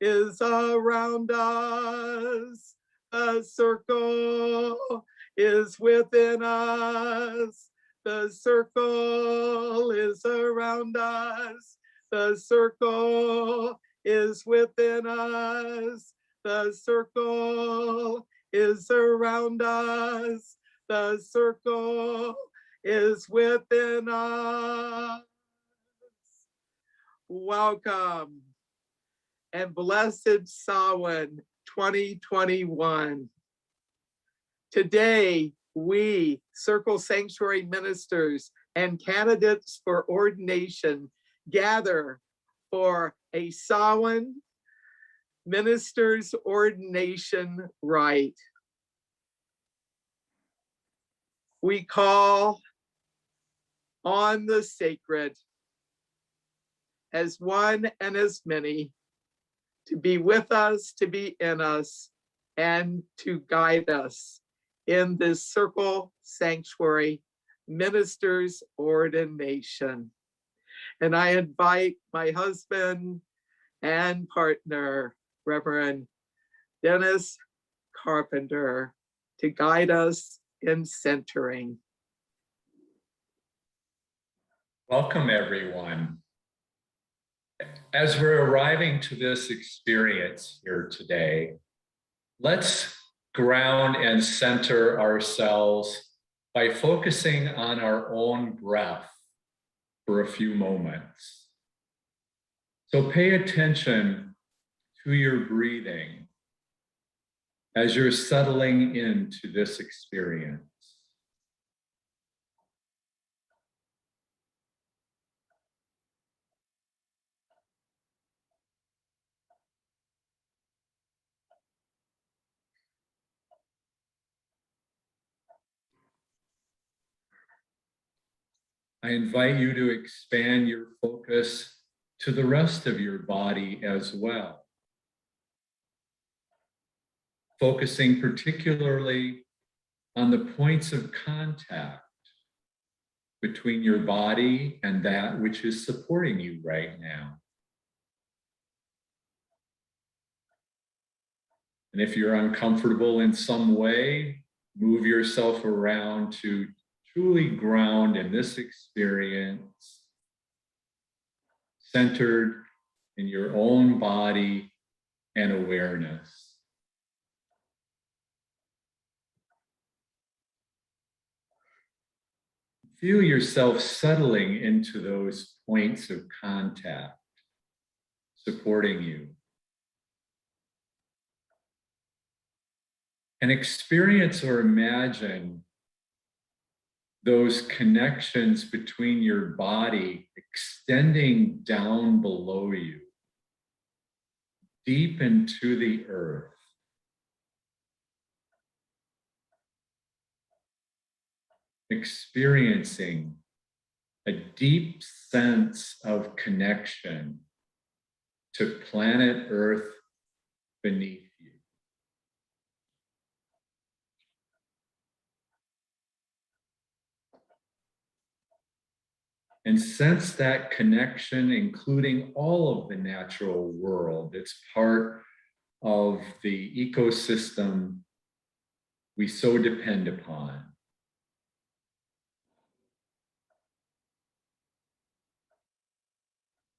is around us. The circle is within us. The circle is around us. The circle is within us. The circle is around us. The circle is within us. Welcome and blessed Samhain 2021. Today, we, Circle Sanctuary ministers and candidates for ordination, gather for a Samhain minister's ordination rite. We call on the sacred as one and as many to be with us, to be in us, and to guide us in this Circle Sanctuary minister's ordination. And I invite my husband and partner, Reverend Dennis Carpenter, to guide us in centering. Welcome, everyone. As we're arriving to this experience here today, let's ground and center ourselves by focusing on our own breath for a few moments. So pay attention to your breathing as you're settling into this experience. I invite you to expand your focus to the rest of your body as well, focusing particularly on the points of contact between your body and that which is supporting you right now. And if you're uncomfortable in some way, move yourself around to truly ground in this experience, centered in your own body and awareness. Feel yourself settling into those points of contact, supporting you. And experience or imagine those connections between your body extending down below you, deep into the earth. Experiencing a deep sense of connection to planet Earth beneath you. And sense that connection, including all of the natural world. It's part of the ecosystem we so depend upon.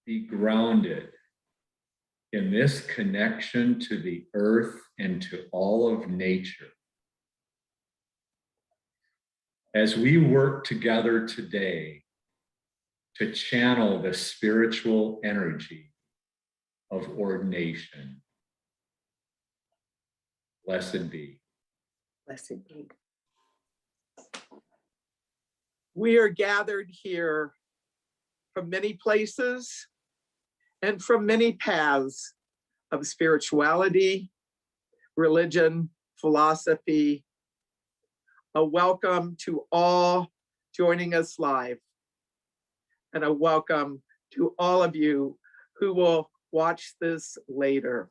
Be grounded in this connection to the earth and to all of nature. As we work together today to channel the spiritual energy of ordination. Blessed be. Blessed be. We are gathered here from many places and from many paths of spirituality, religion, philosophy. A welcome to all joining us live, and a welcome to all of you who will watch this later.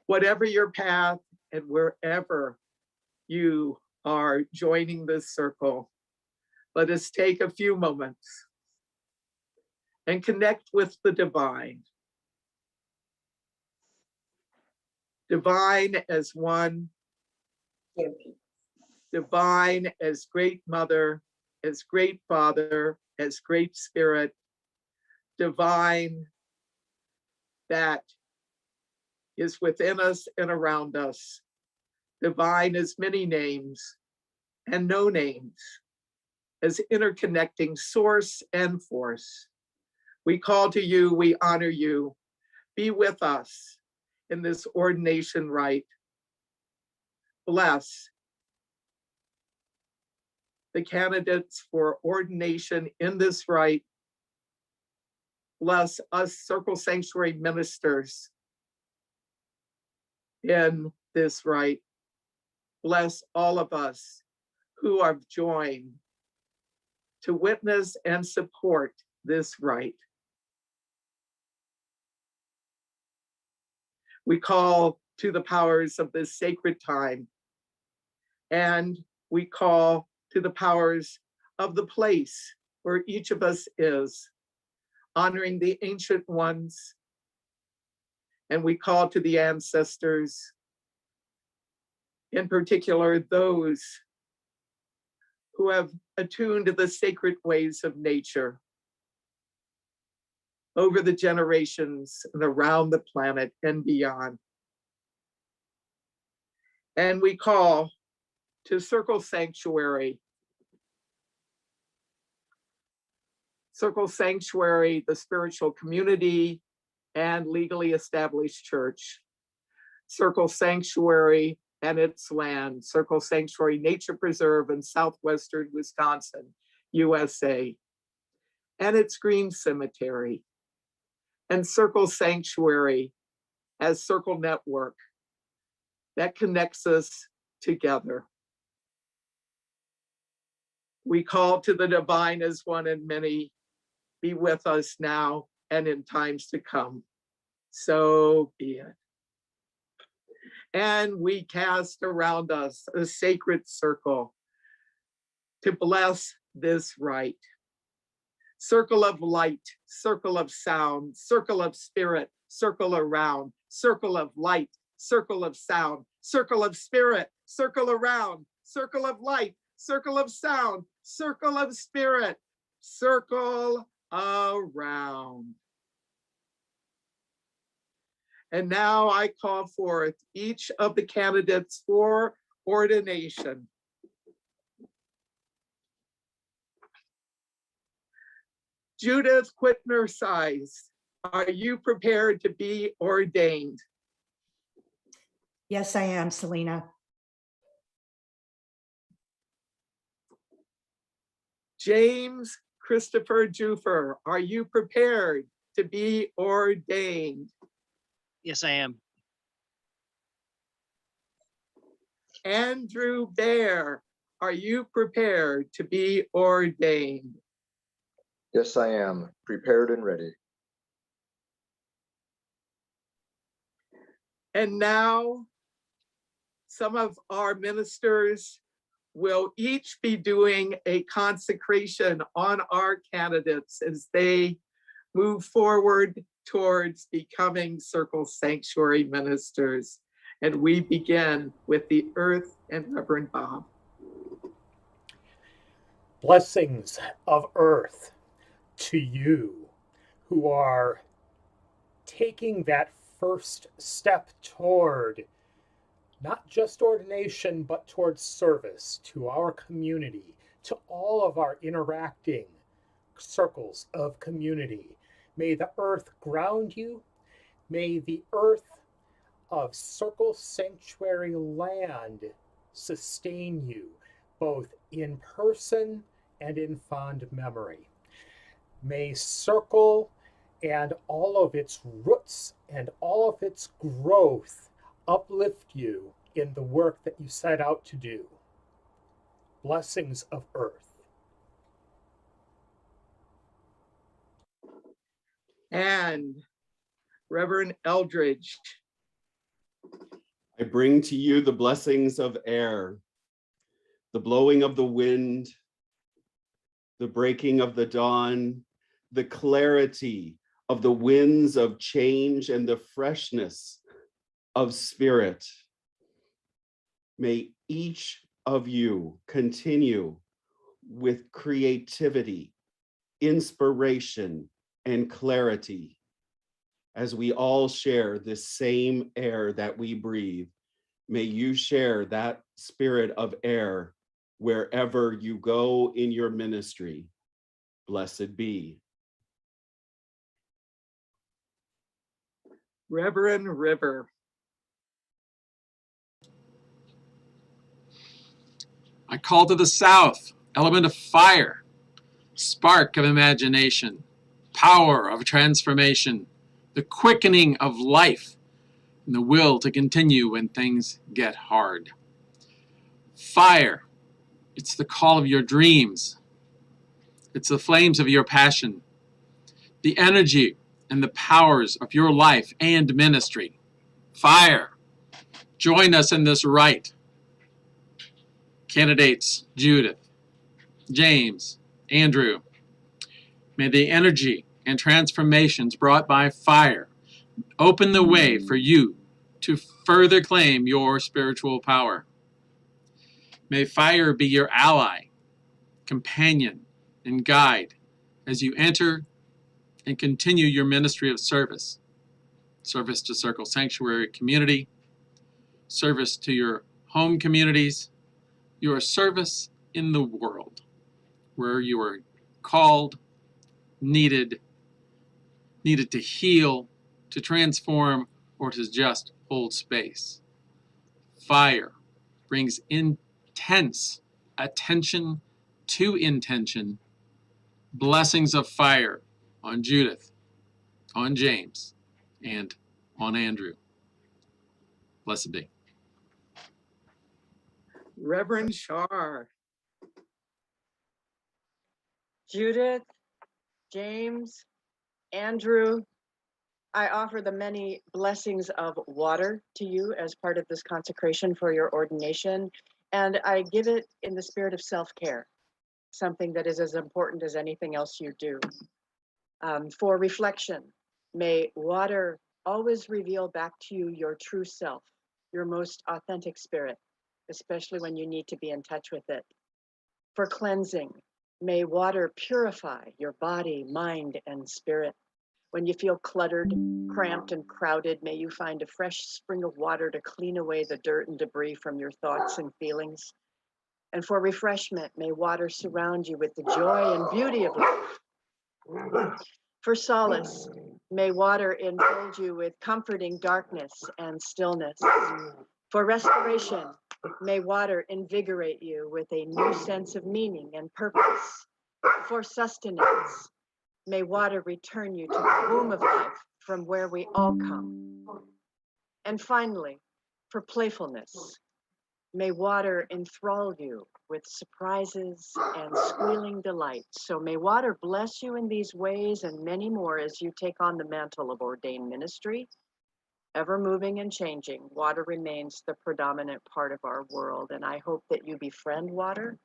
Whatever your path and wherever you are joining this circle, let us take a few moments and connect with the divine. divine as one, divine as great mother, as great father, as great spirit, divine that is within us and around us, divine as many names and no names, as interconnecting source and force. We call to you, we honor you. Be with us in this ordination rite. Bless the candidates for ordination in this rite. Bless us Circle Sanctuary ministers in this rite. Bless all of us who have joined to witness and support this rite. We call to the powers of this sacred time, and we call to the powers of the place where each of us is, honoring the ancient ones, and we call to the ancestors, in particular those who have attuned to the sacred ways of nature over the generations and around the planet and beyond. And we call to Circle Sanctuary. Circle Sanctuary, the spiritual community and legally established church. Circle Sanctuary and its land, Circle Sanctuary Nature Preserve in southwestern Wisconsin, USA, and its Green Cemetery, and Circle Sanctuary as Circle Network that connects us together. We call to the divine as one and many, be with us now and in times to come. So be it. And we cast around us a sacred circle to bless this rite. Circle of light, circle of sound, circle of spirit, circle around, circle of light, circle of sound, circle of spirit, circle around, circle of light, circle of sound, circle of spirit, circle around. And now I call forth each of the candidates for ordination. Judith Whitner Seizys, are you prepared to be ordained? Yes, I am, Selena. James Christopher Jufer, are you prepared to be ordained? Yes, I am. Andrew Bear, are you prepared to be ordained? Yes, I am, prepared and ready. And now, some of our ministers will each be doing a consecration on our candidates as they move forward towards becoming Circle Sanctuary ministers. And we begin with the Earth and Reverend Bob. Blessings of earth to you who are taking that first step toward not just ordination, but towards service to our community, to all of our interacting circles of community. May the earth ground you. May the earth of Circle Sanctuary land sustain you, both in person and in fond memory. May Circle and all of its roots and all of its growth uplift you in the work that you set out to do. Blessings of earth. And Reverend Eldridge. I bring to you the blessings of air, the blowing of the wind, the breaking of the dawn, the clarity of the winds of change and the freshness of spirit. May each of you continue with creativity, inspiration, and clarity as we all share this same air that we breathe. May you share that spirit of air wherever you go in your ministry. Blessed be. Reverend River. I call to the south, element of fire, spark of imagination, power of transformation, the quickening of life, and the will to continue when things get hard. Fire, it's the call of your dreams. It's the flames of your passion, the energy and the powers of your life and ministry. Fire, join us in this rite. Candidates Judith, James, Andrew, may the energy and transformations brought by fire open the way for you to further claim your spiritual power. May fire be your ally, companion, and guide as you enter and continue your ministry of service. Service to Circle Sanctuary community, service to your home communities, your service in the world where you are called, needed to heal, to transform, or to just hold space. Fire brings intense attention to intention, blessings of fire on Judith, on James, and on Andrew. Blessed be. Reverend Shar. Judith, James, Andrew, I offer the many blessings of water to you as part of this consecration for your ordination, and I give it in the spirit of self-care, something that is as important as anything else you do. For reflection, may water always reveal back to you your true self, your most authentic spirit, especially when you need to be in touch with it. For cleansing, may water purify your body, mind, and spirit. When you feel cluttered, cramped, and crowded, may you find a fresh spring of water to clean away the dirt and debris from your thoughts and feelings. And for refreshment, may water surround you with the joy and beauty of life. For solace, may water enfold you with comforting darkness and stillness. For restoration, may water invigorate you with a new sense of meaning and purpose. For sustenance, may water return you to the womb of life from where we all come. And finally, for playfulness, may water enthrall you with surprises and squealing delights. So may water bless you in these ways and many more as you take on the mantle of ordained ministry. Ever moving and changing, water remains the predominant part of our world. And I hope that you befriend water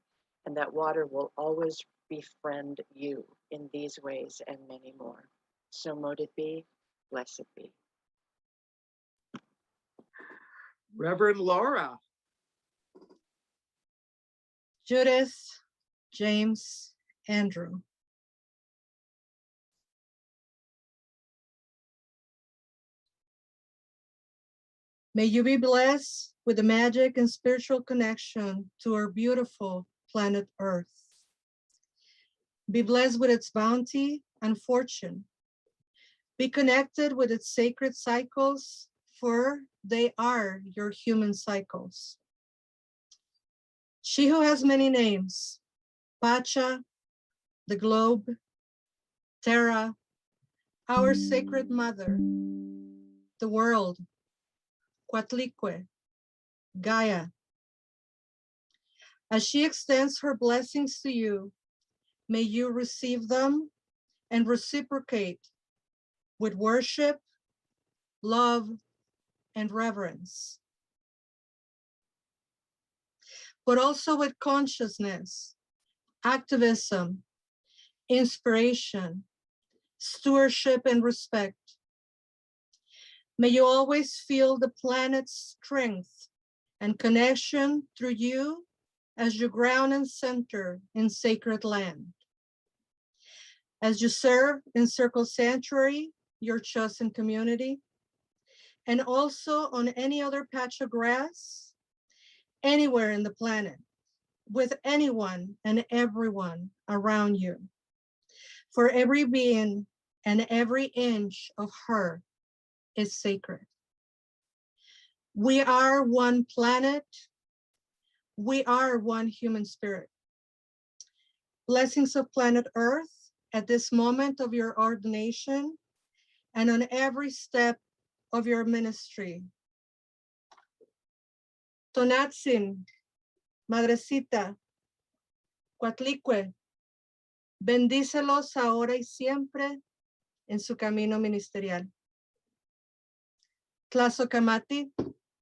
and that water will always befriend you in these ways and many more. So mote it be, blessed be. Reverend Laura. Judith, James, Andrew. May you be blessed with the magic and spiritual connection to our beautiful planet Earth. Be blessed with its bounty and fortune. Be connected with its sacred cycles, for they are your human cycles. She who has many names, Pacha, the globe, Terra, our sacred mother, the world, Coatlicue, Gaia. As she extends her blessings to you, may you receive them and reciprocate with worship, love, and reverence, but also with consciousness, activism, inspiration, stewardship, and respect. May you always feel the planet's strength and connection through you as you ground and center in sacred land. As you serve in Circle Sanctuary, your chosen community, and also on any other patch of grass, anywhere in the planet, with anyone and everyone around you. For every being and every inch of her is sacred. We are one planet. We are one human spirit. Blessings of planet Earth at this moment of your ordination and on every step of your ministry. Tonatzin, Madrecita, Coatlicue, bendícelos ahora y siempre en su camino ministerial. Tlazocamati,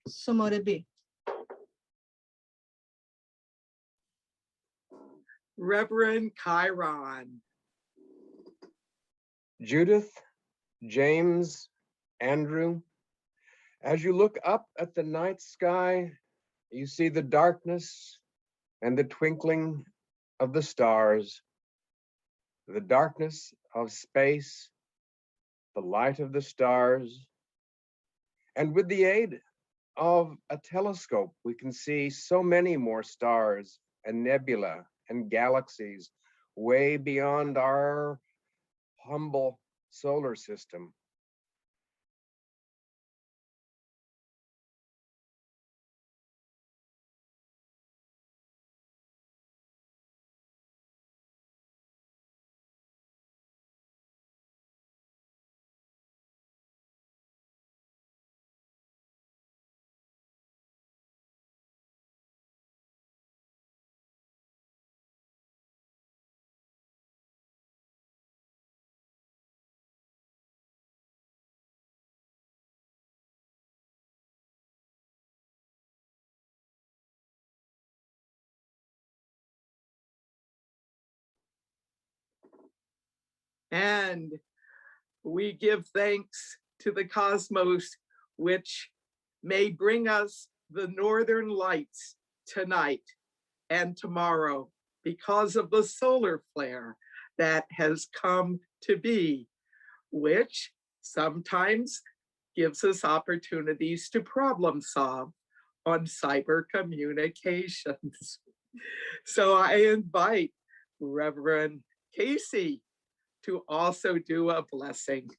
Somorebi. Reverend Chiron. Judith, James, Andrew, as you look up at the night sky, you see the darkness and the twinkling of the stars, the darkness of space, the light of the stars. And with the aid of a telescope, we can see so many more stars and nebula and galaxies way beyond our humble solar system. And we give thanks to the cosmos, which may bring us the northern lights tonight and tomorrow because of the solar flare that has come to be, which sometimes gives us opportunities to problem solve on cyber communications. So I invite Reverend Casey to also do a blessing.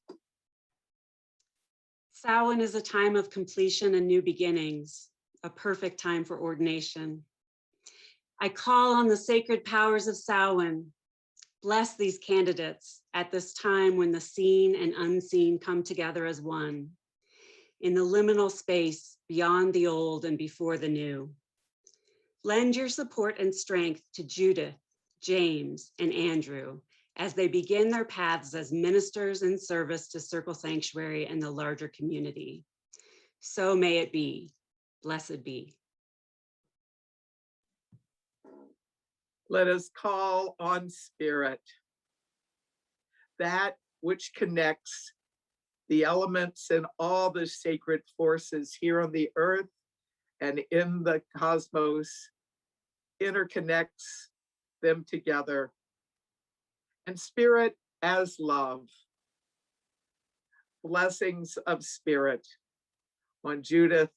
Samhain is a time of completion and new beginnings, a perfect time for ordination. I call on the sacred powers of Samhain. Bless these candidates at this time when the seen and unseen come together as one, in the liminal space beyond the old and before the new. Lend your support and strength to Judith, James, and Andrew as they begin their paths as ministers in service to Circle Sanctuary and the larger community. So may it be. Blessed be. Let us call on Spirit, that which connects the elements and all the sacred forces here on the earth and in the cosmos, interconnects them together. And Spirit as love. Blessings of Spirit on Judith,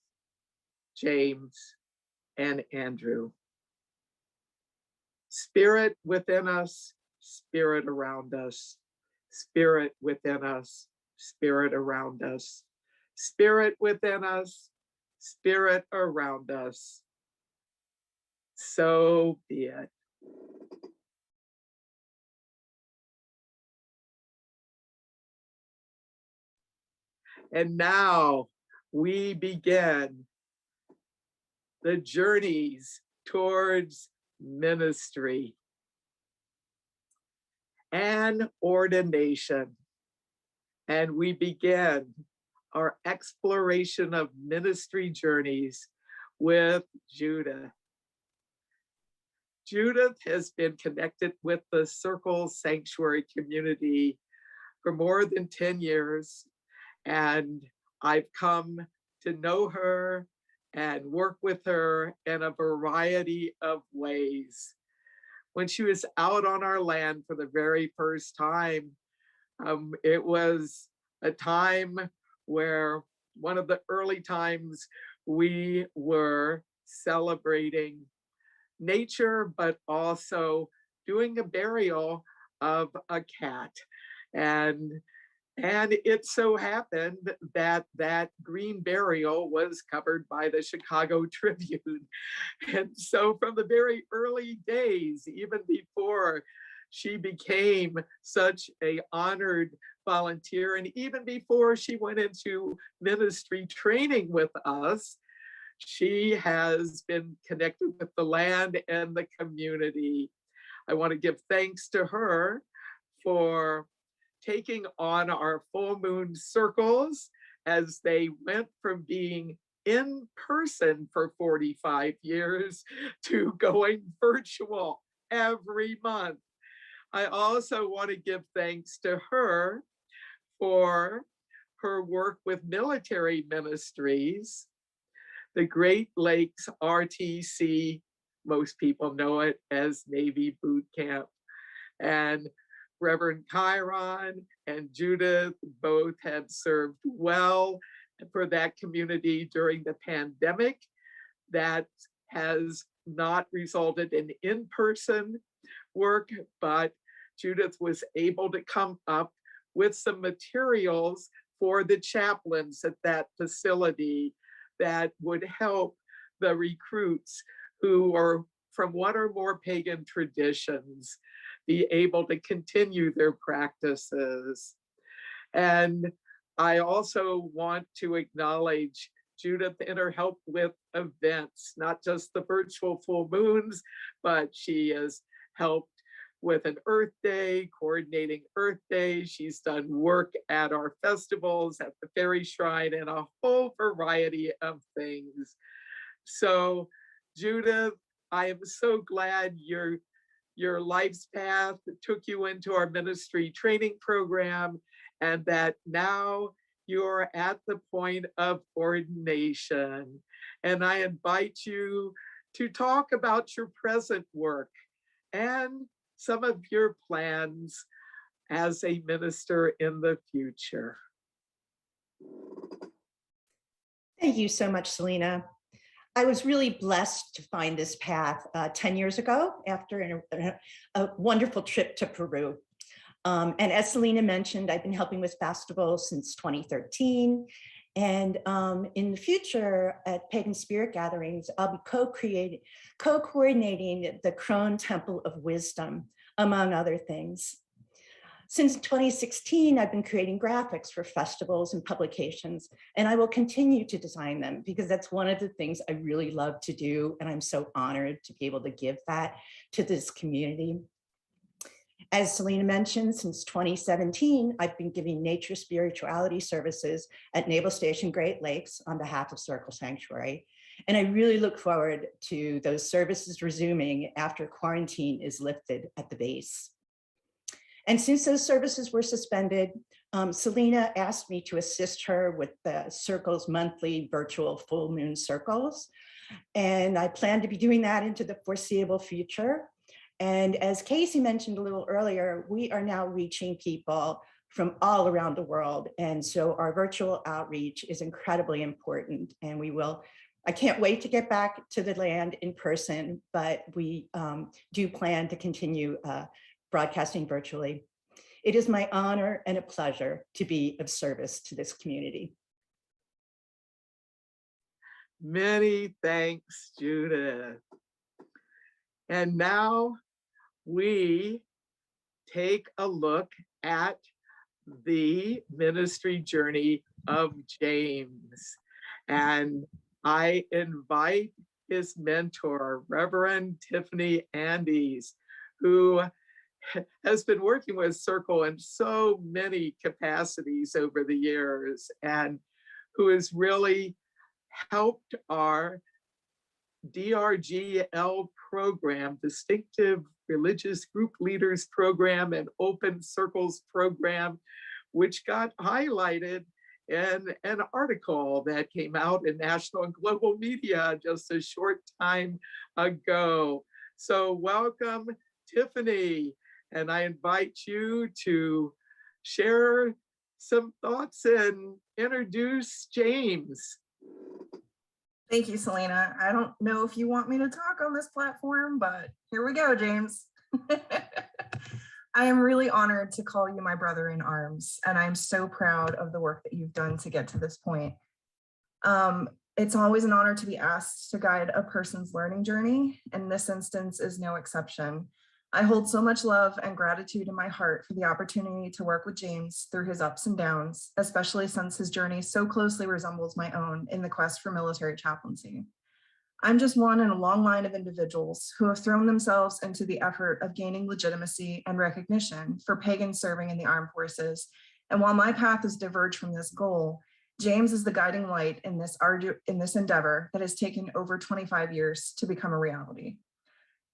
James, and Andrew. Spirit within us, Spirit around us. Spirit within us, Spirit around us. Spirit within us, Spirit around us. So be it. And now we begin the journeys towards ministry and ordination. And we begin our exploration of ministry journeys with Judith. Judith has been connected with the Circle Sanctuary community for more than 10 years. And I've come to know her and work with her in a variety of ways. When she was out on our land for the very first time, it was a time where one of the early times we were celebrating nature, but also doing a burial of a cat. And it so happened that that green burial was covered by the Chicago Tribune. And so from the very early days, even before she became such a honored volunteer, and even before she went into ministry training with us, she has been connected with the land and the community. I want to give thanks to her for taking on our full moon circles as they went from being in person for 45 years to going virtual every month. I also want to give thanks to her for her work with military ministries, the Great Lakes RTC, most people know it as Navy Boot Camp, and Reverend Chiron and Judith both have served well for that community during the pandemic. That has not resulted in in-person work, but Judith was able to come up with some materials for the chaplains at that facility that would help the recruits who are from one or more pagan traditions be able to continue their practices. And I also want to acknowledge Judith in her help with events, not just the virtual full moons, but she has helped with an Earth Day, coordinating Earth Day. She's done work at our festivals, at the Fairy Shrine, and a whole variety of things. So Judith, I am so glad your life's path took you into our ministry training program, and that now you're at the point of ordination. And I invite you to talk about your present work and some of your plans as a minister in the future. Thank you so much, Selena. I was really blessed to find this path 10 years ago after a wonderful trip to Peru. And as Selena mentioned, I've been helping with festivals since 2013. And in the future at Pagan Spirit Gatherings, I'll be co-coordinating the Crone Temple of Wisdom, among other things. Since 2016, I've been creating graphics for festivals and publications, and I will continue to design them because that's one of the things I really love to do, and I'm so honored to be able to give that to this community. As Selena mentioned, since 2017, I've been giving nature spirituality services at Naval Station Great Lakes on behalf of Circle Sanctuary. And I really look forward to those services resuming after quarantine is lifted at the base. And since those services were suspended, Selena asked me to assist her with the Circle's monthly virtual full moon circles. And I plan to be doing that into the foreseeable future. And as Casey mentioned a little earlier, we are now reaching people from all around the world. And so our virtual outreach is incredibly important. And I can't wait to get back to the land in person, but we do plan to continue broadcasting virtually. It is my honor and a pleasure to be of service to this community. Many thanks, Judith. And now we take a look at the ministry journey of James. And I invite his mentor, Reverend Tiffany Andes, who has been working with Circle in so many capacities over the years, and who has really helped our DRGL program, Distinctive Religious Group Leaders Program and Open Circles Program, which got highlighted in an article that came out in national and global media just a short time ago. So welcome, Tiffany, and I invite you to share some thoughts and introduce James. Thank you, Selena. I don't know if you want me to talk on this platform, but here we go, James. I am really honored to call you my brother in arms, and I'm so proud of the work that you've done to get to this point. It's always an honor to be asked to guide a person's learning journey, and this instance is no exception. I hold so much love and gratitude in my heart for the opportunity to work with James through his ups and downs, especially since his journey so closely resembles my own in the quest for military chaplaincy. I'm just one in a long line of individuals who have thrown themselves into the effort of gaining legitimacy and recognition for pagans serving in the armed forces. And while my path has diverged from this goal, James is the guiding light in this endeavor that has taken over 25 years to become a reality.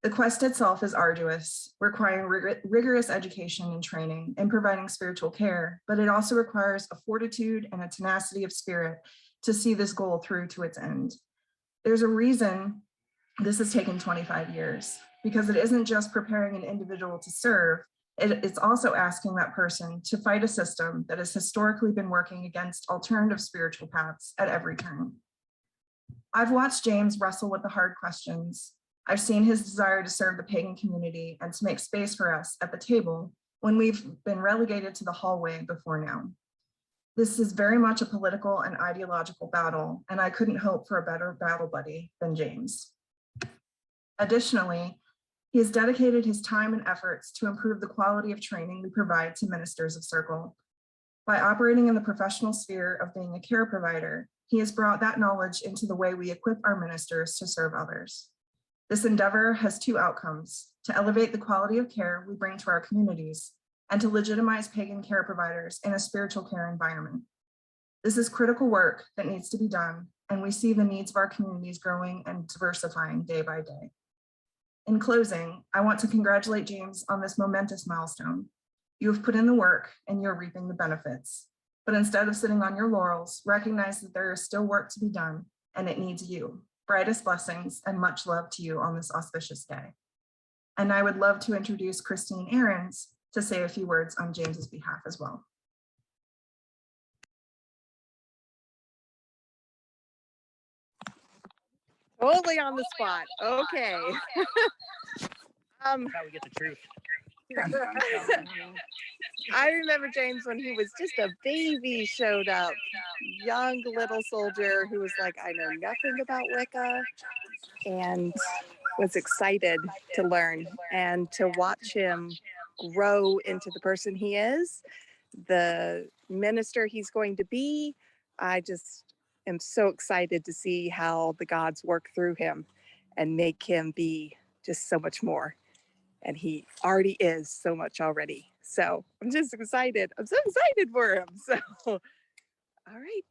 The quest itself is arduous, requiring rigorous education and training and providing spiritual care, but it also requires a fortitude and a tenacity of spirit to see this goal through to its end. There's a reason this has taken 25 years, because it isn't just preparing an individual to serve, it's also asking that person to fight a system that has historically been working against alternative spiritual paths at every turn. I've watched James wrestle with the hard questions. I've seen his desire to serve the pagan community and to make space for us at the table when we've been relegated to the hallway before now. This is very much a political and ideological battle, and I couldn't hope for a better battle buddy than James. Additionally, he has dedicated his time and efforts to improve the quality of training we provide to ministers of Circle. By operating in the professional sphere of being a care provider, he has brought that knowledge into the way we equip our ministers to serve others. This endeavor has two outcomes: to elevate the quality of care we bring to our communities and to legitimize pagan care providers in a spiritual care environment. This is critical work that needs to be done, and we see the needs of our communities growing and diversifying day by day. In closing, I want to congratulate James on this momentous milestone. You have put in the work and you're reaping the benefits. But instead of sitting on your laurels, recognize that there is still work to be done and it needs you. Brightest blessings and much love to you on this auspicious day. And I would love to introduce Christine Ahrens to say a few words on James's behalf as well. Totally on the spot. Okay. How we get the truth. I remember James when he was just a baby, showed up, young little soldier who was like, I know nothing about Wicca, and was excited to learn and to watch him grow into the person he is, the minister he's going to be. I just am so excited to see how the gods work through him and make him be just so much more. And he already is so much already. So I'm just excited. I'm so excited for him. So, all right.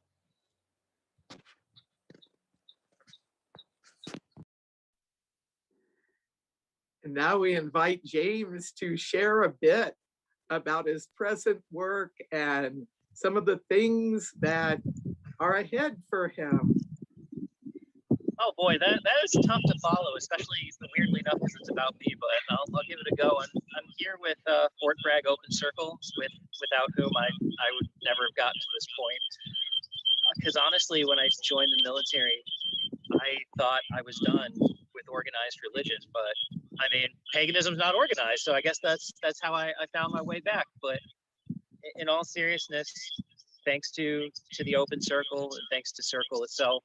And now we invite James to share a bit about his present work and some of the things that are ahead for him. Oh boy, that is tough to follow, especially weirdly enough because it's about me. But I'll give it a go. I'm here with Fort Bragg Open Circle, without whom I would never have gotten to this point. Because honestly, when I joined the military, I thought I was done with organized religion. But I mean, paganism's not organized, so I guess that's how I found my way back. But in all seriousness, thanks to the Open Circle and thanks to Circle itself,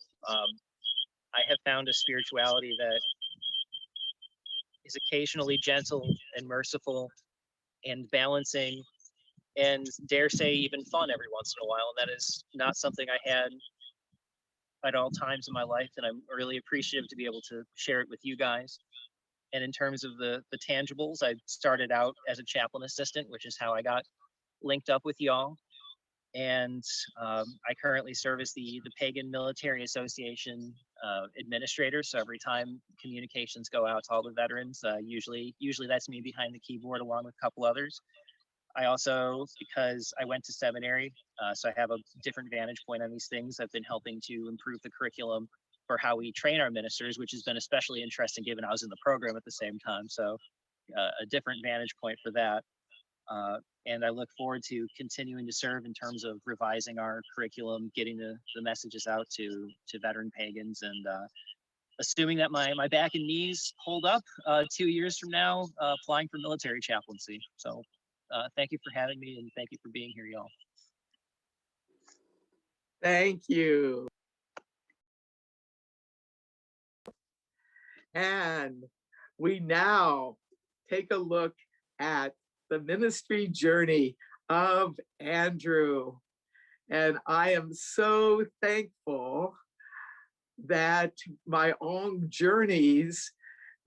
I have found a spirituality that is occasionally gentle and merciful and balancing and dare say even fun every once in a while. And that is not something I had at all times in my life. And I'm really appreciative to be able to share it with you guys. And in terms of the tangibles, I started out as a chaplain assistant, which is how I got linked up with y'all. And I currently serve as the Pagan Military Association administrator. So every time communications go out to all the veterans, usually that's me behind the keyboard along with a couple others. I also, because I went to seminary, so I have a different vantage point on these things. I've been helping to improve the curriculum for how we train our ministers, which has been especially interesting given I was in the program at the same time. So a different vantage point for that. And I look forward to continuing to serve in terms of revising our curriculum, getting the messages out to veteran pagans, and assuming that my back and knees hold up 2 years from now, applying for military chaplaincy. So thank you for having me, and thank you for being here, y'all. Thank you. And we now take a look at the ministry journey of Andrew. And I am so thankful that my own journeys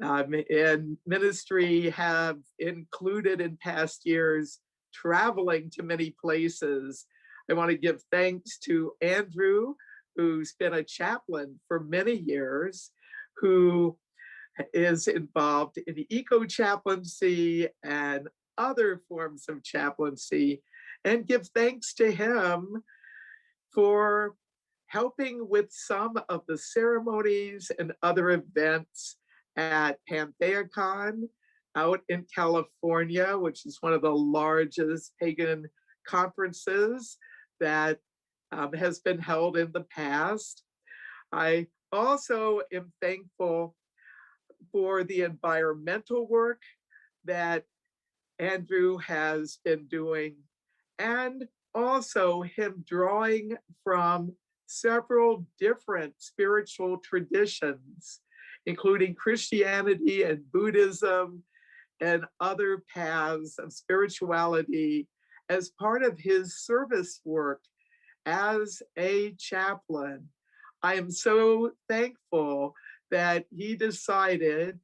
in ministry have included in past years traveling to many places. I want to give thanks to Andrew, who's been a chaplain for many years, who is involved in Eco-Chaplaincy and other forms of chaplaincy, and give thanks to him for helping with some of the ceremonies and other events at PantheaCon out in California, which is one of the largest pagan conferences that has been held in the past. I also am thankful for the environmental work that Andrew has been doing, and also him drawing from several different spiritual traditions, including Christianity and Buddhism and other paths of spirituality as part of his service work as a chaplain. I am so thankful that he decided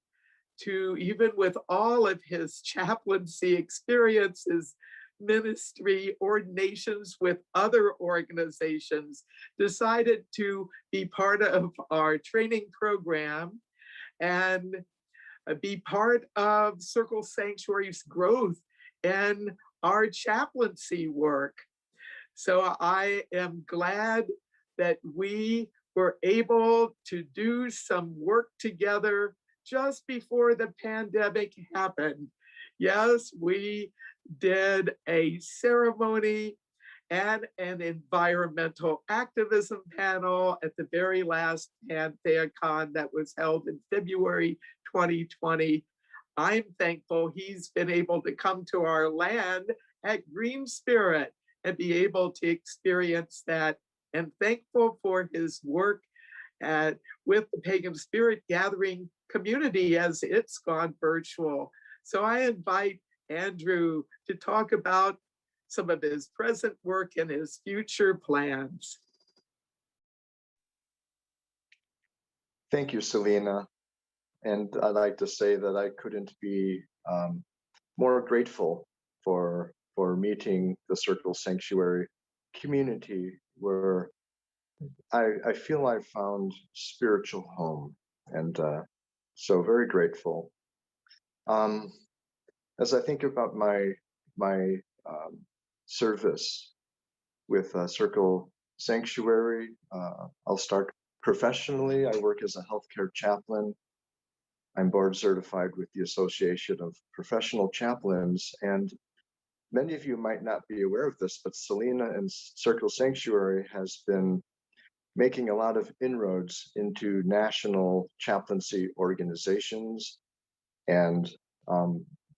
to, even with all of his chaplaincy experiences, ministry, ordinations with other organizations, decided to be part of our training program and be part of Circle Sanctuary's growth and our chaplaincy work. So I am glad that we were able to do some work together just before the pandemic happened. Yes, we did a ceremony and an environmental activism panel at the very last PantheaCon that was held in February 2020. I'm thankful he's been able to come to our land at Green Spirit and be able to experience that, and thankful for his work with the Pagan Spirit Gathering community as it's gone virtual. So I invite Andrew to talk about some of his present work and his future plans. Thank you, Selena. And I'd like to say that I couldn't be more grateful for meeting the Circle Sanctuary community, where I feel I found spiritual home, and so very grateful. As I think about my service with Circle Sanctuary, I'll start professionally. I work as a healthcare chaplain. I'm board certified with the Association of Professional Chaplains, and many of you might not be aware of this, but Selena and Circle Sanctuary has been making a lot of inroads into national chaplaincy organizations, and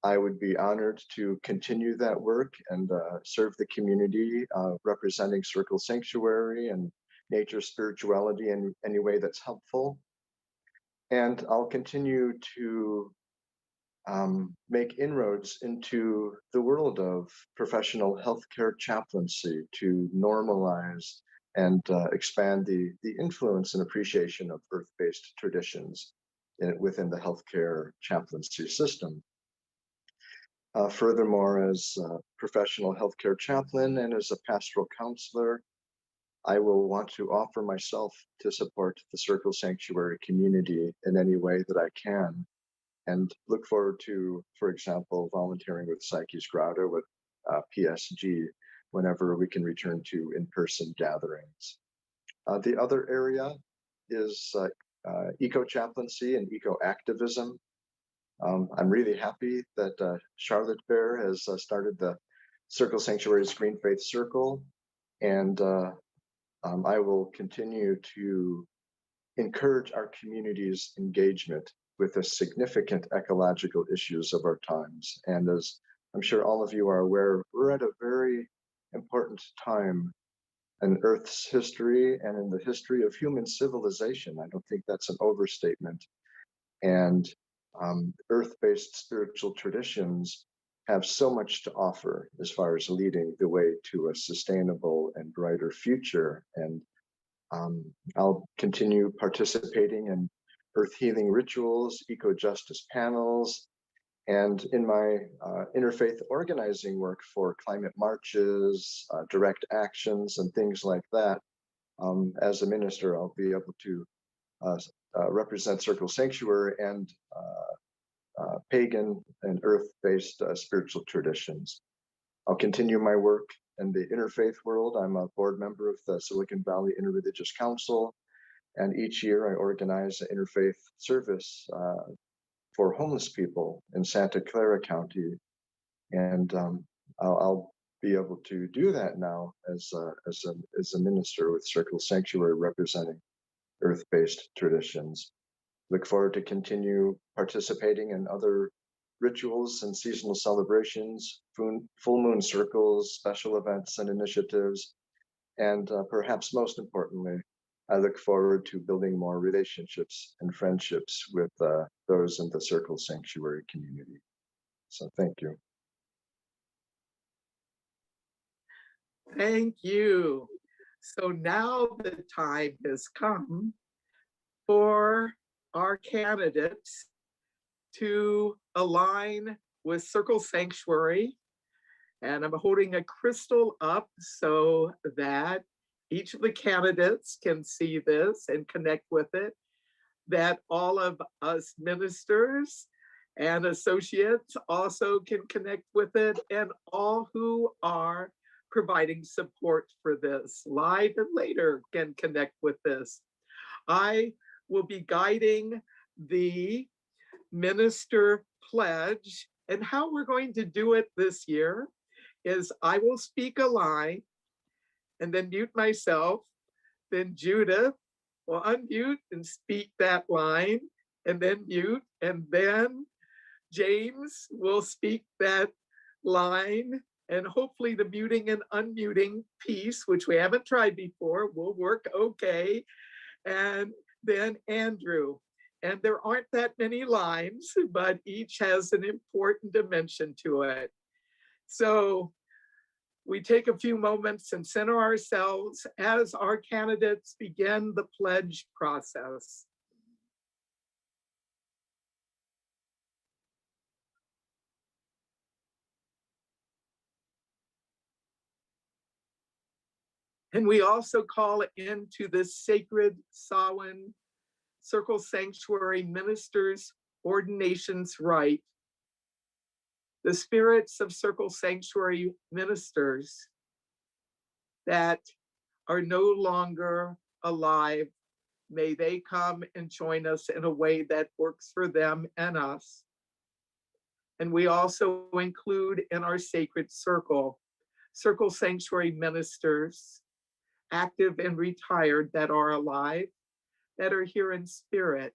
I would be honored to continue that work and serve the community, representing Circle Sanctuary and nature spirituality in any way that's helpful. And I'll continue to make inroads into the world of professional healthcare chaplaincy to normalize and expand the influence and appreciation of earth-based traditions within the healthcare chaplaincy system. Furthermore, as a professional healthcare chaplain and as a pastoral counselor, I will want to offer myself to support the Circle Sanctuary community in any way that I can, and look forward to, for example, volunteering with Psyche's Grotto, with PSG whenever we can return to in-person gatherings. The other area is eco-chaplaincy and eco-activism. I'm really happy that Charlotte Bear has started the Circle Sanctuary's Green Faith Circle, and I will continue to encourage our community's engagement with the significant ecological issues of our times. And as I'm sure all of you are aware, we're at a very important time in Earth's history and in the history of human civilization. I don't think that's an overstatement. And Earth-based spiritual traditions have so much to offer as far as leading the way to a sustainable and brighter future. And I'll continue participating in earth healing rituals, eco-justice panels, and in my interfaith organizing work for climate marches, direct actions, and things like that. As a minister, I'll be able to represent Circle Sanctuary and pagan and earth-based spiritual traditions. I'll continue my work in the interfaith world. I'm a board member of the Silicon Valley Interreligious Council, and each year I organize an interfaith service for homeless people in Santa Clara County, and I'll be able to do that now as a minister with Circle Sanctuary representing earth-based traditions. Look forward to continue participating in other rituals and seasonal celebrations, full moon circles, special events and initiatives, and perhaps most importantly, I look forward to building more relationships and friendships with those in the Circle Sanctuary community. So thank you. Thank you. So now the time has come for our candidates to align with Circle Sanctuary. And I'm holding a crystal up so that each of the candidates can see this and connect with it, that all of us ministers and associates also can connect with it, and all who are providing support for this live and later can connect with this. I will be guiding the minister pledge, and how we're going to do it this year is I will speak a line and then mute myself, then Judith will unmute and speak that line and then mute, and then James will speak that line, and hopefully the muting and unmuting piece, which we haven't tried before, will work okay. And then Andrew. And there aren't that many lines, but each has an important dimension to it. So we take a few moments and center ourselves as our candidates begin the pledge process. And we also call into this sacred Samhain Circle Sanctuary Ministers Ordinations rite the spirits of Circle Sanctuary ministers that are no longer alive. May they come and join us in a way that works for them and us. And we also include in our sacred circle, Circle Sanctuary ministers, active and retired, that are alive, that are here in spirit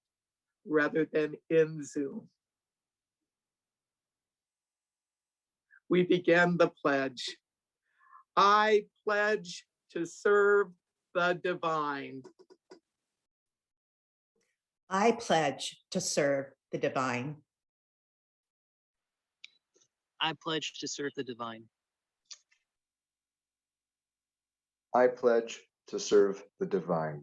rather than in Zoom. We begin the pledge. I pledge to serve the divine. I pledge to serve the divine. I pledge to serve the divine. I pledge to serve the divine.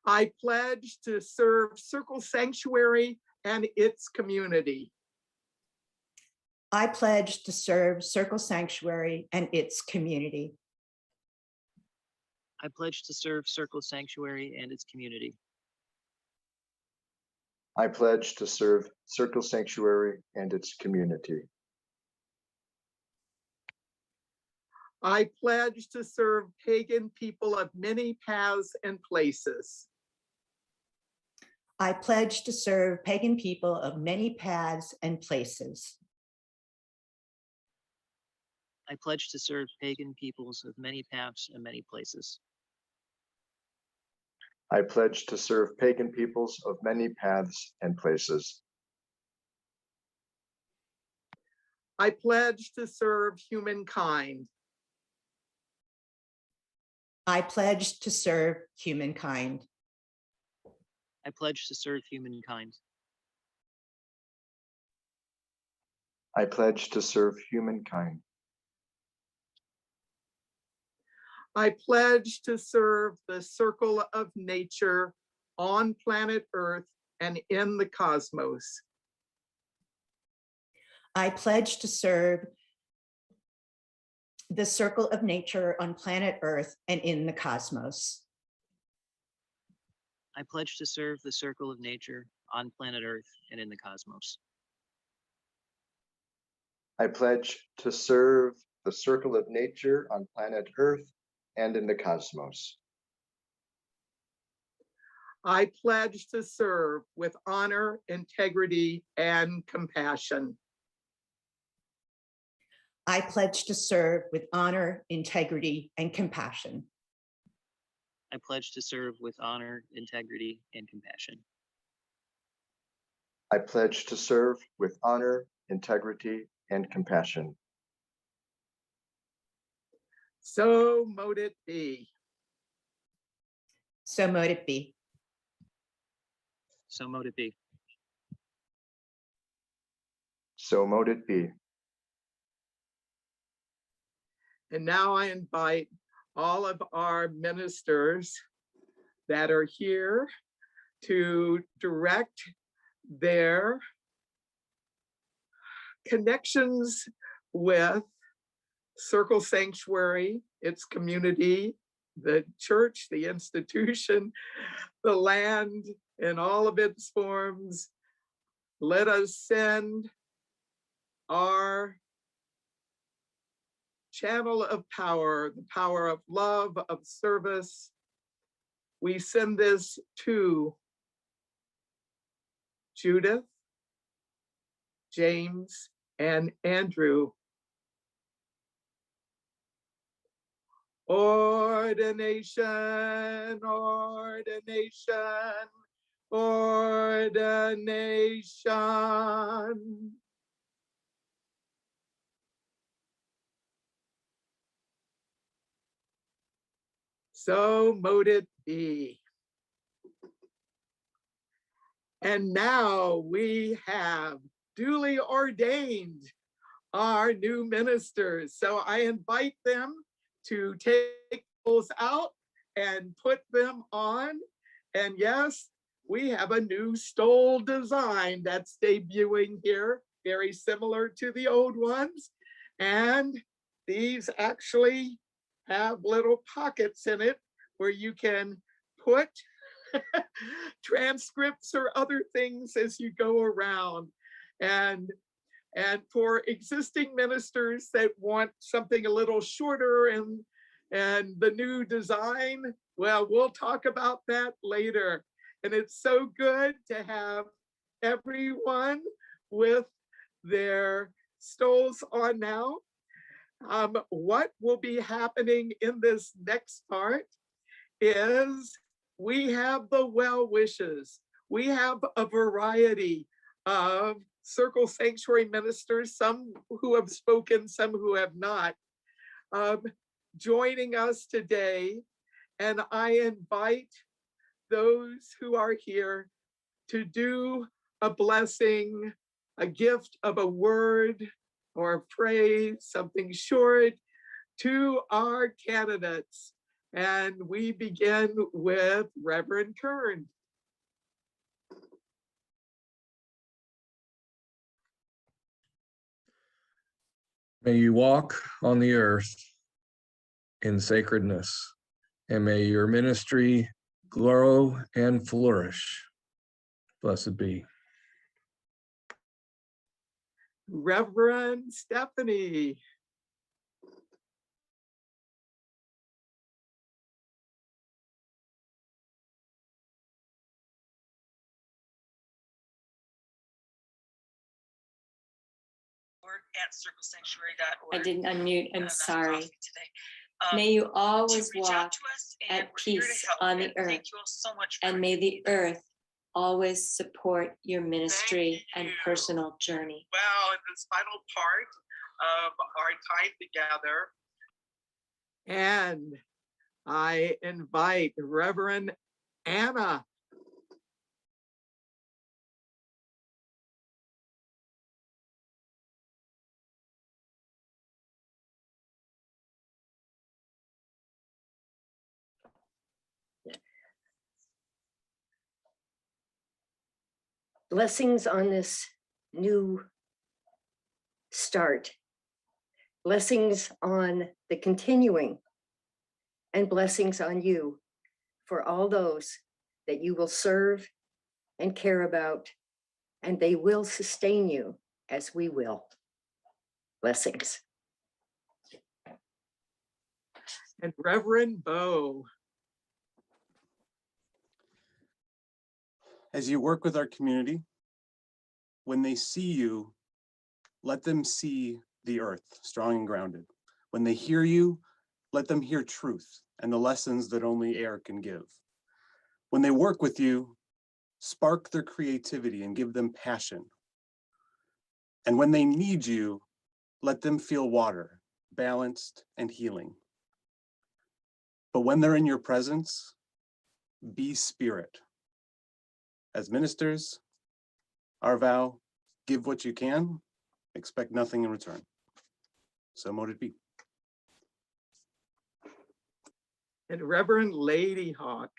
I pledge to serve Circle Sanctuary and its community. I pledge to serve Circle Sanctuary and its community. I pledge to serve Circle Sanctuary and its community. I pledge to serve Circle Sanctuary and its community. I pledge to serve pagan people of many paths and places. I pledge to serve pagan people of many paths and places. I pledge to serve pagan peoples of many paths and many places. I pledge to serve pagan peoples of many paths and places. I pledge to serve humankind. I pledge to serve humankind. I pledge to serve humankind. I pledge to serve humankind. I pledge to serve the circle of nature on planet Earth and in the cosmos. I pledge to serve the circle of nature on planet Earth and in the cosmos. I pledge to serve the circle of nature on planet Earth and in the cosmos. I pledge to serve the circle of nature on planet Earth and in the cosmos. I pledge to serve with honor, integrity, and compassion. I pledge to serve with honor, integrity, and compassion. I pledge to serve with honor, integrity, and compassion. I pledge to serve with honor, integrity, and compassion. So mote it be. So mote it be. So mote it be. So mote it be. And now I invite all of our ministers that are here to direct their connections with Circle Sanctuary, its community, the church, the institution, the land, in all of its forms. Let us send our channel of power, the power of love, of service. We send this to Judith, James, and Andrew. Ordination, ordination, ordination. So mote it be. And now we have duly ordained our new ministers. So I invite them to take those out and put them on. And yes, we have a new stole design that's debuting here, very similar to the old ones. And these actually have little pockets in it where you can put transcripts or other things as you go around. And for existing ministers that want something a little shorter and the new design, well, we'll talk about that later. And it's so good to have everyone with their stoles on now. What will be happening in this next part is we have the well wishes. We have a variety of Circle Sanctuary ministers, some who have spoken, some who have not, joining us today. And I invite those who are here to do a blessing, a gift of a word or a phrase, something short, to our candidates. And we begin with Reverend Kern. May you walk on the earth in sacredness, and may your ministry grow and flourish. Blessed be. Reverend Stephanie. at circlesanctuary.org. I didn't unmute. I'm That's sorry. coffee today. May you always to reach out walk to us, and at we're here to peace help. on And the earth, thank you all so much for and may the earth always support your ministry and you. personal journey. Well, in this final part of our time together, and I invite Reverend Anna. Blessings on this new start. Blessings on the continuing, and blessings on you for all those that you will serve and care about, and they will sustain you as we will. Blessings. And Reverend Bo. As you work with our community, when they see you, let them see the earth strong and grounded. When they hear you, let them hear truth and the lessons that only air can give. When they work with you, spark their creativity and give them passion. And when they need you, let them feel water, balanced and healing. But when they're in your presence, be spirit. As ministers, our vow, give what you can, expect nothing in return. So mote it be. And Reverend Lady Hawk.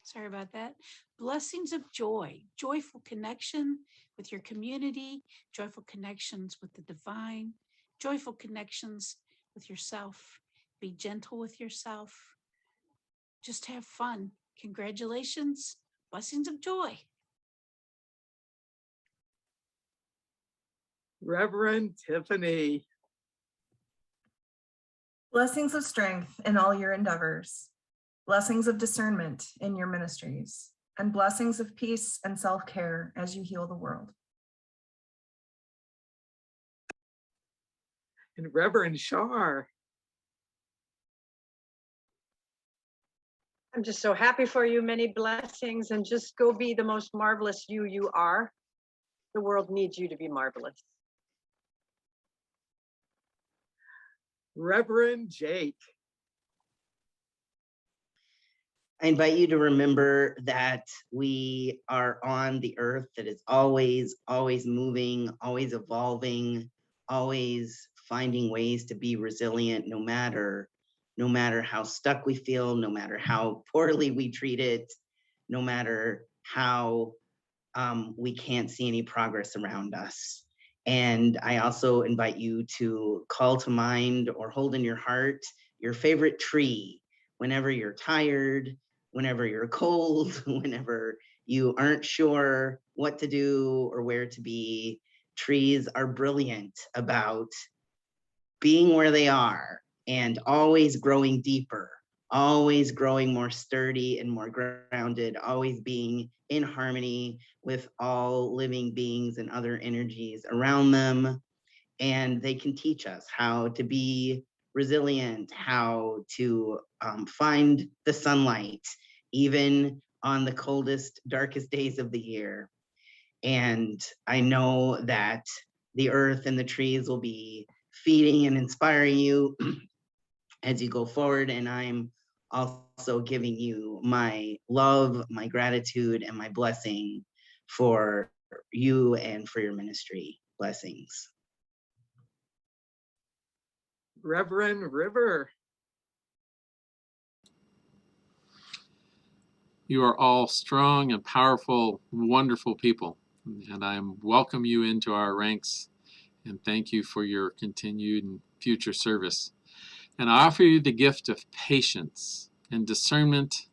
Sorry about that. Blessings of joy, joyful connection with your community, joyful connections with the divine, joyful connections with yourself. Be gentle with yourself. Just have fun. Congratulations. Blessings of joy. Reverend Tiffany. Blessings of strength in all your endeavors. Blessings of discernment in your ministries, and blessings of peace and self-care as you heal the world. And Reverend Shar. I'm just so happy for you. Many blessings, and just go be the most marvelous you are. The world needs you to be marvelous. Reverend Jake. I invite you to remember that we are on the earth that is always, always moving, always evolving, always finding ways to be resilient, no matter how stuck we feel, no matter how poorly we treat it, no matter how we can't see any progress around us. And I also invite you to call to mind or hold in your heart your favorite tree whenever you're tired, whenever you're cold, whenever you aren't sure what to do or where to be. Trees are brilliant about being where they are and always growing deeper, always growing more sturdy and more grounded, always being in harmony with all living beings and other energies around them. And they can teach us how to be resilient, how to find the sunlight, even on the coldest, darkest days of the year. And I know that the earth and the trees will be feeding and inspiring you as you go forward. And I'm also giving you my love, my gratitude, and my blessing for you and for your ministry. Blessings. Reverend River. You are all strong and powerful, wonderful people, and I welcome you into our ranks and thank you for your continued and future service. And I offer you the gift of patience and discernment.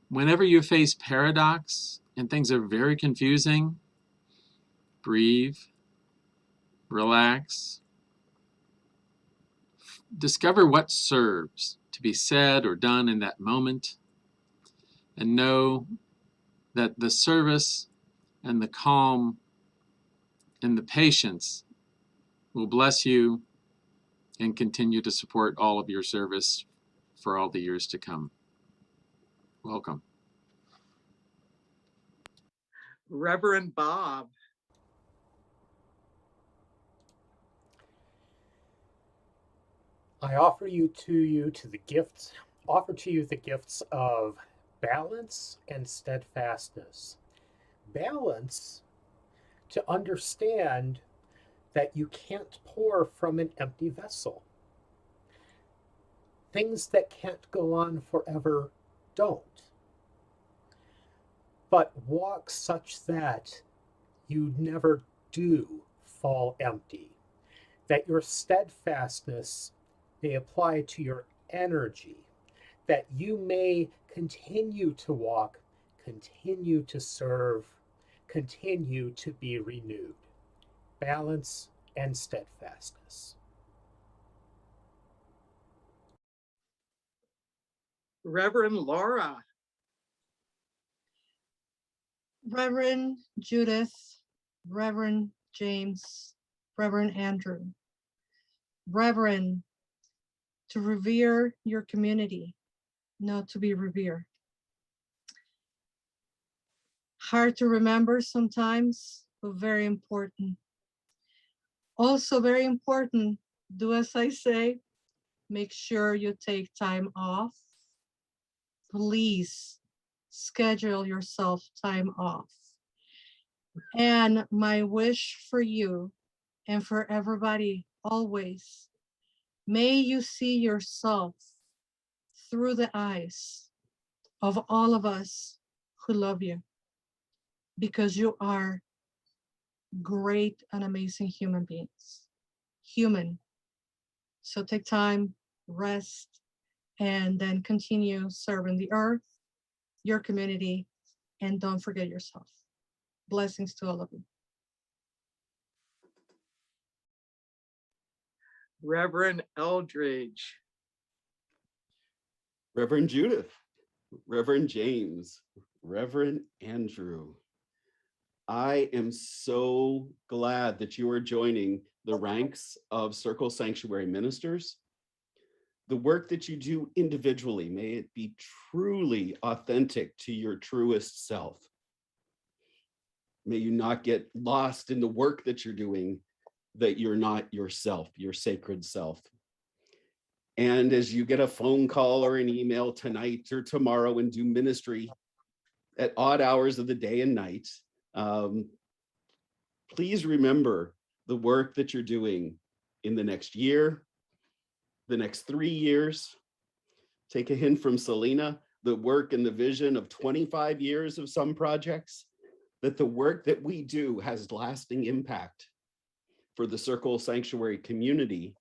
Whenever you face paradox and things are very confusing, breathe, relax. Discover what serves to be said or done in that moment, and know that the service and the calm and the patience will bless you and continue to support all of your service for all the years to come. Welcome. Reverend Bob. I offer to you the gifts of balance and steadfastness. Balance, to understand that you can't pour from an empty vessel. Things that can't go on forever don't. But walk such that you never do fall empty, that your steadfastness may apply to your energy, that you may continue to walk, continue to serve, continue to be renewed. Balance and steadfastness. Reverend Laura. Reverend Judith, Reverend James, Reverend Andrew. Reverend, to revere your community, not to be revered. Hard to remember sometimes, but very important. Also very important, do as I say, make sure you take time off. Please schedule yourself time off. And my wish for you and for everybody always, may you see yourself through the eyes of all of us who love you, because you are great and amazing human beings. Human. So take time, rest, and then continue serving the earth, your community, and don't forget yourself. Blessings to all of you. Reverend Eldridge. Reverend Judith, Reverend James, Reverend Andrew. I am so glad that you are joining the ranks of Circle Sanctuary ministers. The work that you do individually, may it be truly authentic to your truest self. May you not get lost in the work that you're doing, that you're not yourself, your sacred self. And as you get a phone call or an email tonight or tomorrow and do ministry at odd hours of the day and night, please remember the work that you're doing in the next year, the next 3 years. Take a hint from Selena, the work and the vision of 25 years of some projects, that the work that we do has lasting impact for the Circle Sanctuary community,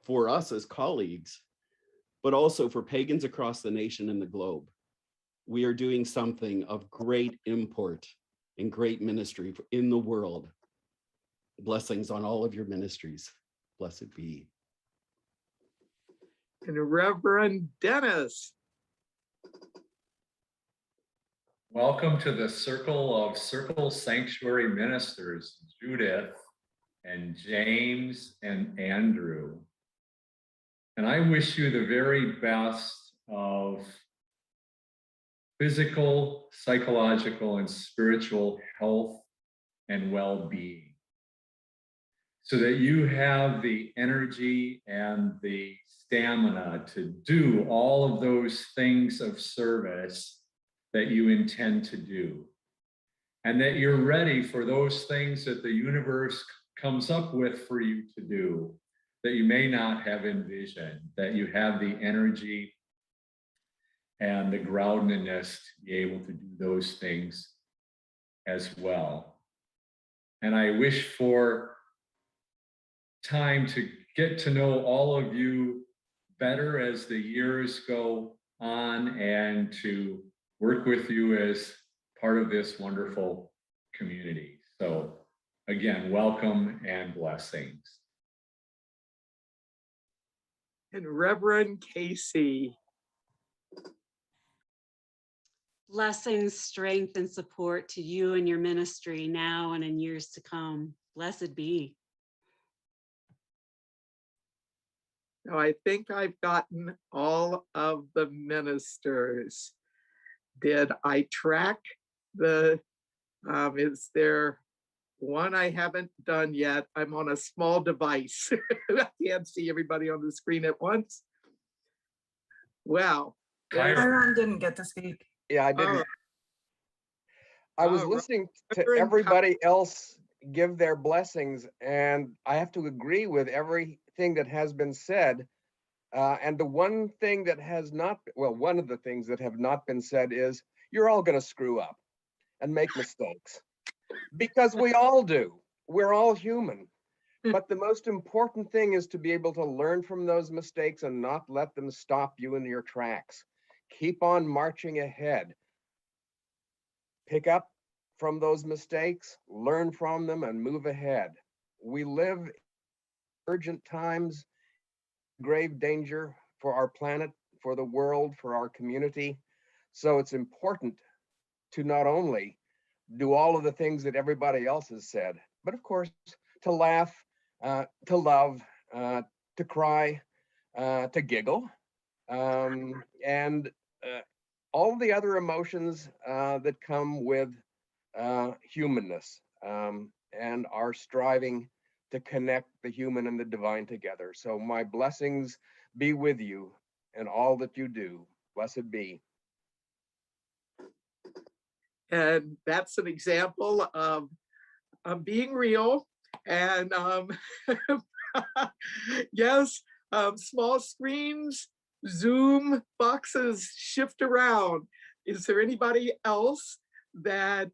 for us as colleagues, but also for pagans across the nation and the globe. We are doing something of great import and great ministry in the world. Blessings on all of your ministries. Blessed be. And Reverend Dennis. Welcome to the circle of Circle Sanctuary ministers, Judith and James and Andrew. And I wish you the very best of physical, psychological, and spiritual health and well-being, so that you have the energy and the stamina to do all of those things of service that you intend to do, and that you're ready for those things that the universe comes up with for you to do that you may not have envisioned, that you have the energy and the groundedness to be able to do those things as well. And I wish for time to get to know all of you better as the years go on, and to work with you as part of this wonderful community. So Again, welcome and blessings. And Reverend Casey. Blessings, strength, and support to you and your ministry now and in years to come. Blessed be. Now, I think I've gotten all of the ministers. Did I track the, is there one I haven't done yet? I'm on a small device. I can't see everybody on the screen at once. Wow. Chiron didn't get to speak. Yeah, I didn't. I was All right. listening to Reverend everybody else give their blessings, and I have to agree with everything that has been said. And the one thing that has not, well, one of the things that have not been said is you're all going to screw up and make mistakes, because we all do. We're all human. But the most important thing is to be able to learn from those mistakes and not let them stop you in your tracks. Keep on marching ahead. Pick up from those mistakes, learn from them, and move ahead. We live in urgent times, grave danger for our planet, for the world, for our community. So it's important to not only do all of the things that everybody else has said, but of course, to laugh, to love, to cry, to giggle, and all the other emotions that come with humanness and our striving to connect the human and the divine together. So my blessings be with you and all that you do. Blessed be. And that's an example of being real. And yes, small screens, Zoom boxes shift around. Is there anybody else that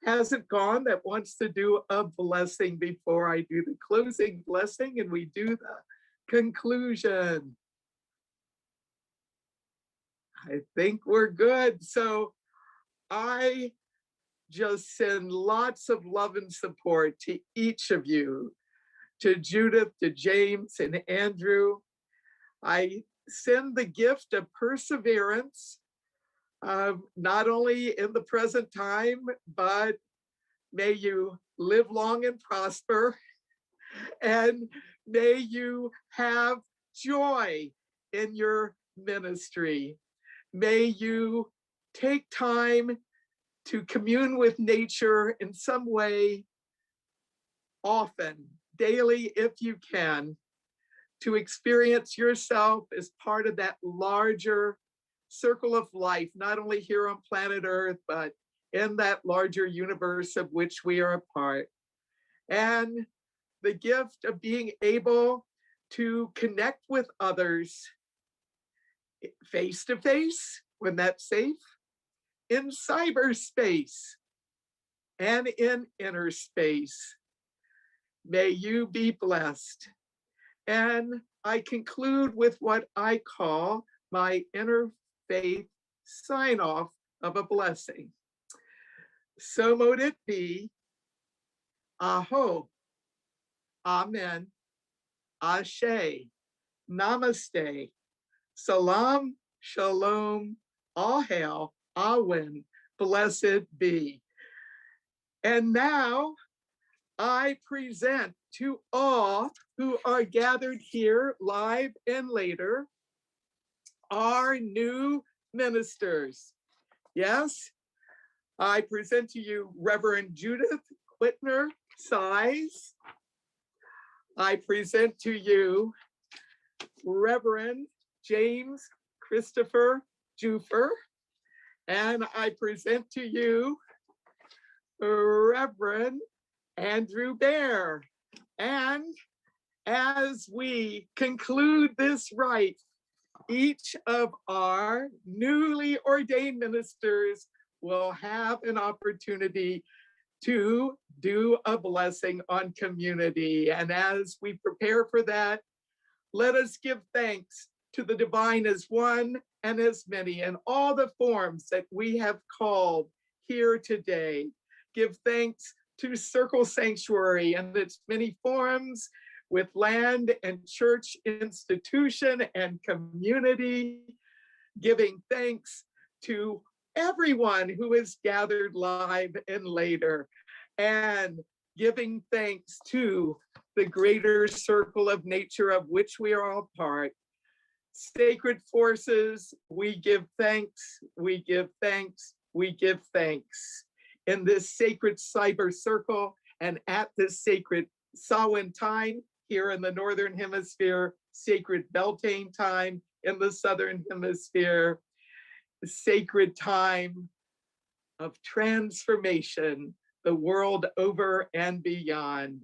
hasn't gone, that wants to do a blessing before I do the closing blessing and we do the conclusion? I think we're good. So I just send lots of love and support to each of you, to Judith, to James, and Andrew. I send the gift of perseverance, not only in the present time, but may you live long and prosper, and may you have joy in your ministry. May you take time to commune with nature in some way, often, daily if you can, to experience yourself as part of that larger circle of life, not only here on planet Earth, but in that larger universe of which we are a part. And the gift of being able to connect with others face to face, when that's safe, in cyberspace, and in inner space. May you be blessed. And I conclude with what I call my interfaith sign-off of a blessing. So mote it be. Aho. Amen. Ashe. Namaste. Salam. Shalom. All hail. Awen. Blessed be. And now I present to all who are gathered here live and later our new ministers. Yes, I present to you Reverend Judith Whitner Seizys. I present to you Reverend James Christopher Jufer. And I present to you Reverend Andrew Bear. And as we conclude this rite, each of our newly ordained ministers will have an opportunity to do a blessing on community. And as we prepare for that, let us give thanks to the divine as one and as many in all the forms that we have called here today. Give thanks to Circle Sanctuary and its many forms with land and church institution and community, giving thanks to everyone who is gathered live and later, and giving thanks to the greater circle of nature of which we are all part. Sacred forces, we give thanks, we give thanks, we give thanks. In this sacred cyber circle and at this sacred Samhain time here in the Northern Hemisphere, sacred Beltane time in the Southern Hemisphere, sacred time of transformation, the world over and beyond.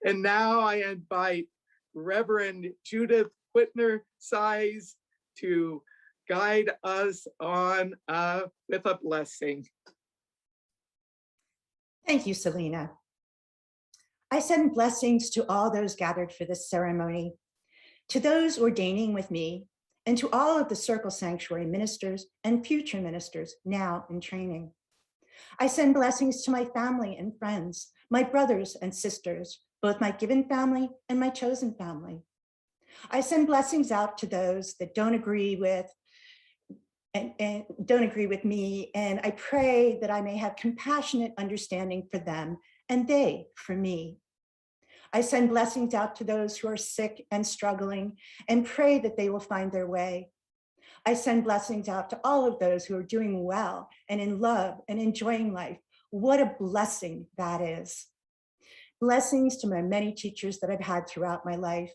And now I invite Reverend Judith Whitner Seizys to guide us on with a blessing. Thank you, Selena. I send blessings to all those gathered for this ceremony, to those ordaining with me, and to all of the Circle Sanctuary ministers and future ministers now in training. I send blessings to my family and friends, my brothers and sisters, both my given family and my chosen family. I send blessings out to those that don't agree with and don't agree with me, and I pray that I may have compassionate understanding for them and they for me. I send blessings out to those who are sick and struggling and pray that they will find their way. I send blessings out to all of those who are doing well and in love and enjoying life. What a blessing that is. Blessings to my many teachers that I've had throughout my life.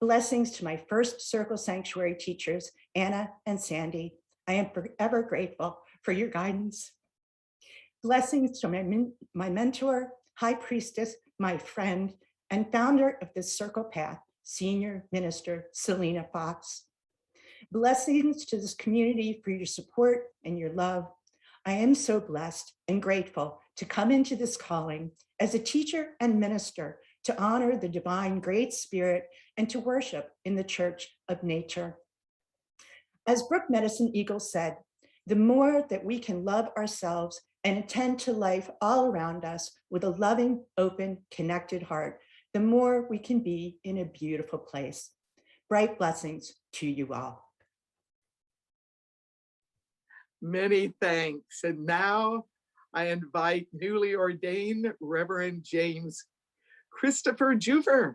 Blessings to my first Circle Sanctuary teachers, Anna and Sandy. I am forever grateful for your guidance. Blessings to my mentor, high priestess, my friend, and founder of this Circle Path, Senior Minister Selena Fox. Blessings to this community for your support and your love. I am so blessed and grateful to come into this calling as a teacher and minister to honor the divine Great Spirit and to worship in the Church of Nature. As Brook Medicine Eagle said, the more that we can love ourselves and attend to life all around us with a loving, open, connected heart, the more we can be in a beautiful place. Bright blessings to you all. Many thanks. And now I invite newly ordained Reverend James Christopher Jufer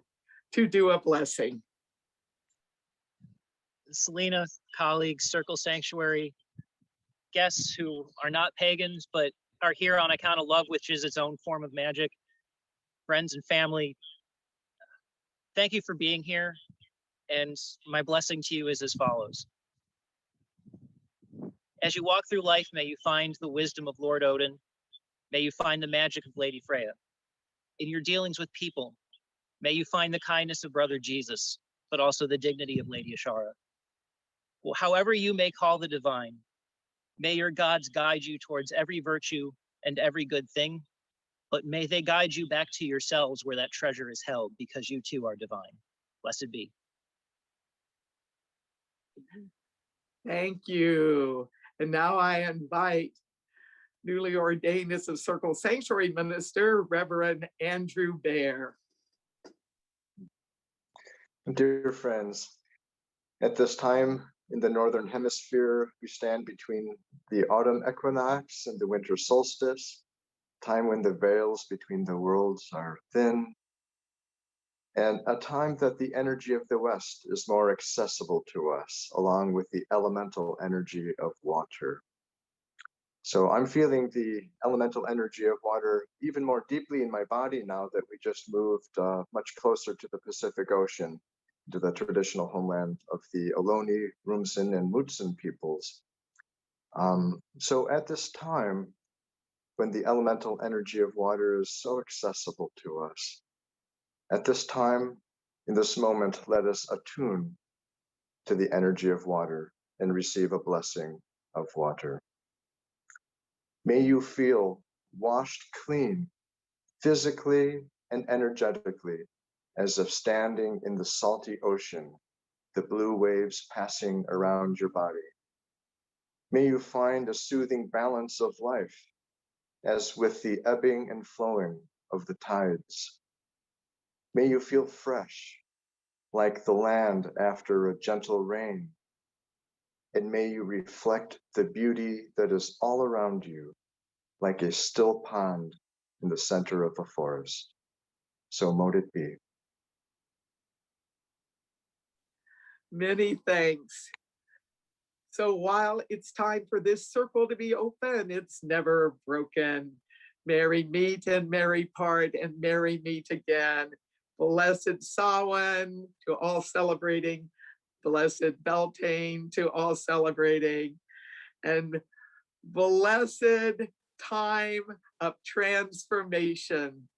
to do a blessing. Selena, colleagues, Circle Sanctuary, guests who are not pagans, but are here on account of love, which is its own form of magic, friends and family, thank you for being here. And my blessing to you is as follows. As you walk through life, may you find the wisdom of Lord Odin. May you find the magic of Lady Freya. In your dealings with people, may you find the kindness of Brother Jesus, but also the dignity of Lady Ashara. Well, however you may call the divine, may your gods guide you towards every virtue and every good thing, but may they guide you back to yourselves where that treasure is held, because you too are divine. Blessed be. Thank you. And now I invite newly ordained as a Circle Sanctuary minister, Reverend Andrew Bear. Dear friends, at this time in the Northern Hemisphere, we stand between the autumn equinox and the winter solstice, time when the veils between the worlds are thin, and a time that the energy of the West is more accessible to us, along with the elemental energy of water. So I'm feeling the elemental energy of water even more deeply in my body now that we just moved much closer to the Pacific Ocean, to the traditional homeland of the Ohlone, Rumsen, and Mutsun peoples. So at this time, when the elemental energy of water is so accessible to us, at this time, in this moment, let us attune to the energy of water and receive a blessing of water. May you feel washed clean, physically and energetically, as if standing in the salty ocean, the blue waves passing around your body. May you find a soothing balance of life, as with the ebbing and flowing of the tides. May you feel fresh, like the land after a gentle rain. And may you reflect the beauty that is all around you, like a still pond in the center of a forest. So mote it be. Many thanks. So while it's time for this circle to be open, it's never broken. Merry meet and merry part and merry meet again. Blessed Samhain to all celebrating. Blessed Beltane to all celebrating. And blessed time of transformation.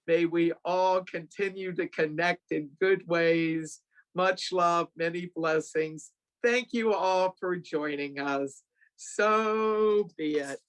May we all continue to connect in good ways. Much love, many blessings. Thank you all for joining us. So be it.